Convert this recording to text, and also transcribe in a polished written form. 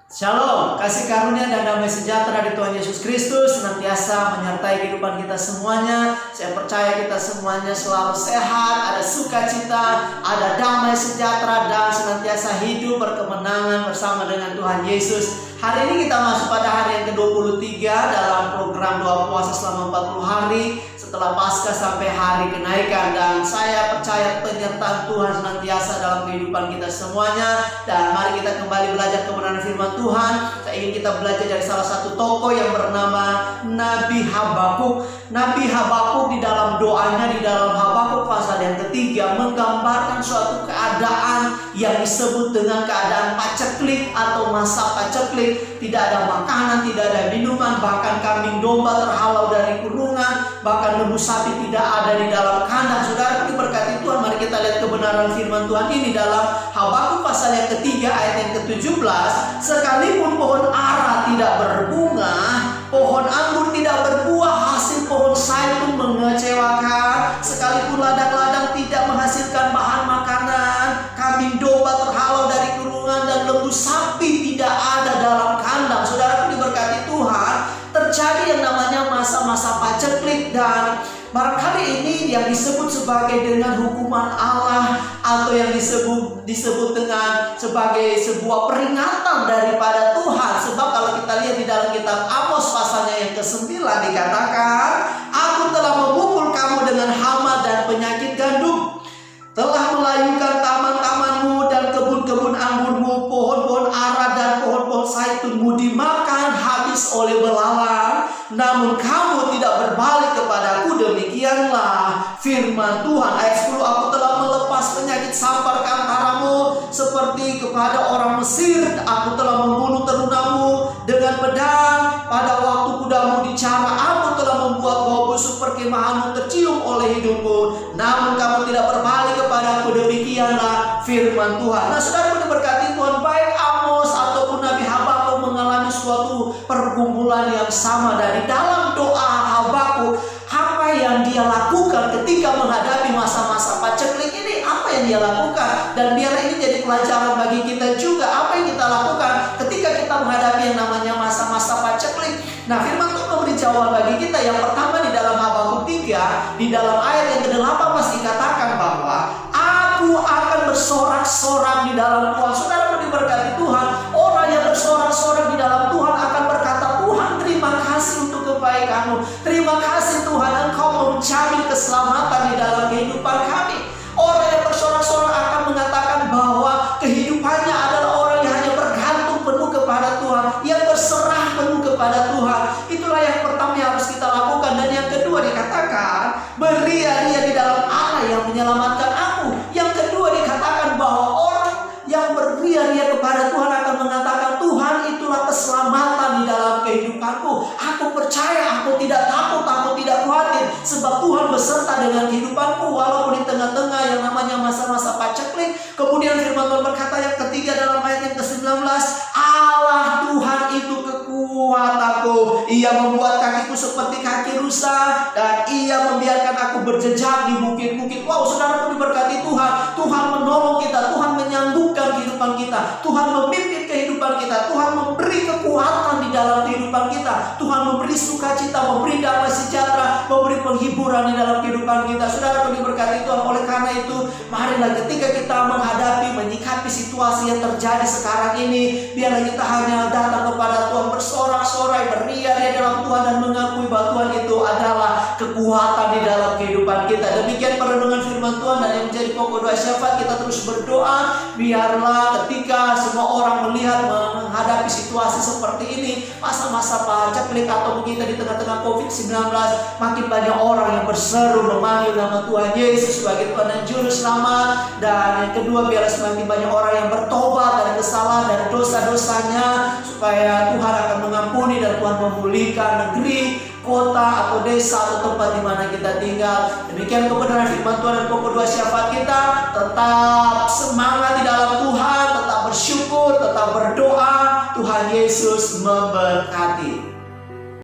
Shalom, kasih karunia dan damai sejahtera di Tuhan Yesus Kristus senantiasa menyertai kehidupan kita semuanya. Saya percaya kita semuanya selalu sehat, ada sukacita, ada damai sejahtera, dan senantiasa hidup berkemenangan bersama dengan Tuhan Yesus. Hari ini kita masuk pada hari yang ke-23 dalam program doa puasa selama 40 hari setelah Paskah sampai hari kenaikan, dan saya percaya penyertaan Tuhan senantiasa dalam kehidupan kita semuanya. Dan mari kita kembali belajar kebenaran firman Tuhan. Saya ingin kita belajar dari salah satu tokoh yang bernama Nabi Habakuk. Nabi Habakuk di dalam doanya, di dalam Habakuk pasal yang ketiga, menggambarkan suatu keadaan yang disebut dengan keadaan paceklik atau masa paceklik. Tidak ada makanan, tidak ada minuman, bahkan kambing domba terhalau dari kurungan, bahkan lembu sapi tidak ada di dalam kandang. Saudara diberkati Tuhan, mari kita lihat kebenaran firman Tuhan ini dalam Habakuk pasal yang ketiga ayat yang ke-17. Sekalipun pohon ara tidak berbunga, pohon anggur tidak berbuah, hasil pohon zaitun mengecewakan, sekalipun ladang-ladang tidak menghasilkan bahan makanan, kambing domba terhalau dari kurungan, dan lembu sapi tidak ada dalam kandang. Saudara diberkati Tuhan, terjadi yang namanya masa-masa paceklik, dan barangkali ini yang disebut sebagai dengan hukuman Allah, atau yang disebut dengan sebagai sebuah peringatan daripada Tuhan. Sebab kalau kita lihat di dalam kitab Amos pasalnya yang ke-9 dikatakan, aku telah memukul kamu dengan hama dan penyakit gandum, telah melayukan taman-tamanmu dan kebun-kebun anggurmu, pohon-pohon ara dan pohon-pohon zaitunmu dimakan habis oleh belalang, namun kamu tidak berbalik kepadaku. Demikianlah firman Tuhan. Ayat 10, aku telah melepas penyakit sampar ke antaramu seperti kepada orang Mesir. Aku telah membunuh terunamu dengan pedang. Pada waktu kudamu dicara, aku telah membuat bau busuk perkemahanmu tercium oleh hidungmu, namun kamu tidak berbalik kepadaku. Demikianlah firman Tuhan. Nah, saudara diberkati Tuhan, baik Amos ataupun Nabi Habakuk mengalami suatu pergumulan yang sama. Dari dalam doa Habakuk, apa yang dia lakukan ketika menghadapi masa-masa paceklik ini, apa yang dia lakukan, dan biarlah ini jadi pelajaran bagi kita juga. Apa yang kita lakukan ketika kita menghadapi yang namanya masa-masa paceklik. Nah, firman Tuhan memberi jawaban bagi kita. Yang pertama di dalam Habakuk 3, di dalam ayat yang ke-18 dikatakan bahwa aku akan bersorak-sorak di dalam Tuhan. Saudara diberkati Tuhan, orang yang bersorak-sorak di dalam Tuhan akan berkata, Tuhan terima kasih untuk kebaikanmu, terima kasih Tuhan Engkau menjamin keselamatan di dalam kehidupan kami. Orang yang bersorak-sorak akan mengatakan bahwa kehidupannya adalah orang yang hanya bergantung penuh kepada Tuhan, yang berserah penuh kepada Tuhan. Itulah yang pertama yang harus kita lakukan. Dan yang kedua dikatakan, beria-ria di dalam Allah yang menyelamatkan aku. Yang kedua dikatakan bahwa orang yang beria-ria kepada Tuhan akan mengatakan, Tuhan itulah keselamatan di dalam kehidupanku. Aku percaya, aku tidak takut, aku tidak khawatir, sebab Tuhan beserta dengan kehidupanku walaupun di tengah-tengah yang namanya masa-masa paceklik. Kemudian firman Tuhan berkata yang ketiga dalam ayat yang ke-19, Allah Tuhan itu kekuatanku, Ia membuat kakiku seperti kaki rusa, dan Ia membiarkan aku berjejak di bukit-bukit. Wow, saudara diberkati Tuhan. Tuhan menolong kita, Tuhan menyanggupkan kehidupan kita, Tuhan memimpin kehidupan kita, Tuhan memberi kekuatan di dalam kehidupan kita, Tuhan memberi sukacita, memberi damai sejahtera, memberi penghiburan di dalam kehidupan kita. Saudara diberkati Tuhan. Oleh karena itu, marilah ketika kita menghadapi, menyikapi situasi yang terjadi sekarang ini, biarlah kita hanya datang kepada Tuhan, bersorak-sorai, beria-ria dalam Tuhan, dan mengakui bahwa Tuhan itu adalah kekuatan di dalam kehidupan kita. Demikian perenungan firman Tuhan, dan yang menjadi pokok doa syafaat kita terus berdoa. Biarlah ketika semua orang melihat menghadapi situasi seperti ini, masa-masa paceklik atau kita di tengah-tengah COVID-19, makin banyak orang yang berseru memanggil nama Tuhan Yesus sebagai Tuhan dan Juru Selamat. Dan yang kedua, biarlah semakin banyak orang yang bertobat dari kesalahan, dari dosa-dosanya, supaya Tuhan akan mengampuni dan Tuhan memulihkan negeri, kota atau desa atau tempat di mana kita tinggal. Demikian kebenaran firman Tuhan dan pokok doa syafaat kita. Tetap semangat di dalam Tuhan, tetap bersyukur, tetap berdoa. Tuhan Yesus memberkati.